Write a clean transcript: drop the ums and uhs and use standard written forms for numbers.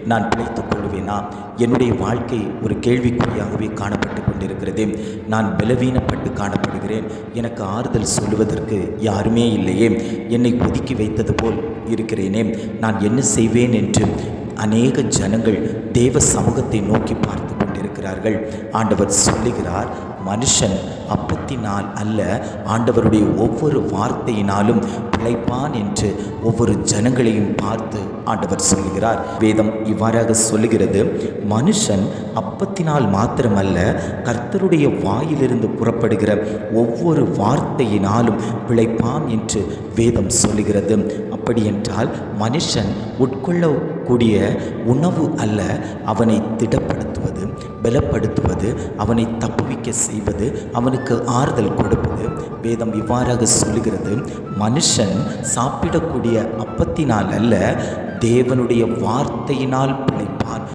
நான் பிழைத்துக் கொள்வேனா? என்னுடைய வாழ்க்கை ஒரு கேள்விக்குறியாகவே காணப்பட்டு கொண்டிருக்கிறது. நான் பலவீனப்பட்டு காணப்படுகிறேன். எனக்கு ஆறுதல் சொல்லுவதற்கு யாருமே இல்லையே. என்னை ஒதுக்கி வைத்தது போல் இருக்கிறேனே. நான் என்ன செய்வேன் என்று அநேக ஜனங்கள் தேவ சமூகத்தை நோக்கி பார்த்து கொண்டிருக்கிறார்கள். ஆண்டவர் சொல்லுகிறார், மனுஷன் அப்பத்தினால் அல்ல, ஆண்டவருடைய ஒவ்வொரு வார்த்தையினாலும் பிழைப்பான் என்று ஒவ்வொரு ஜனங்களையும் பார்த்து ஆண்டவர் சொல்லுகிறார். வேதம் இவ்வாறாக சொல்லுகிறது, மனுஷன் அப்பத்தினால் மாத்திரமல்ல, கர்த்தருடைய வாயிலிருந்து புறப்படுகிற ஒவ்வொரு வார்த்தையினாலும் பிழைப்பான் என்று வேதம் சொல்லுகிறது. அப்படி என்றால் மனுஷன் உட்கொள்ளக்கூடிய உணவு அல்ல, அவனை திடப்படுத்துவது, பலப்படுத்துவது, அவனை தப்புவிக்க செய்வது, அவனுக்கு ஆறுதல் கொடுப்பது. வேதம் இவ்வாறாக சொல்லுகிறது, மனுஷன் சாப்பிடக்கூடிய அப்பத்தினால் அல்ல, தேவனுடைய வார்த்தையினால் பிழைப்பான்.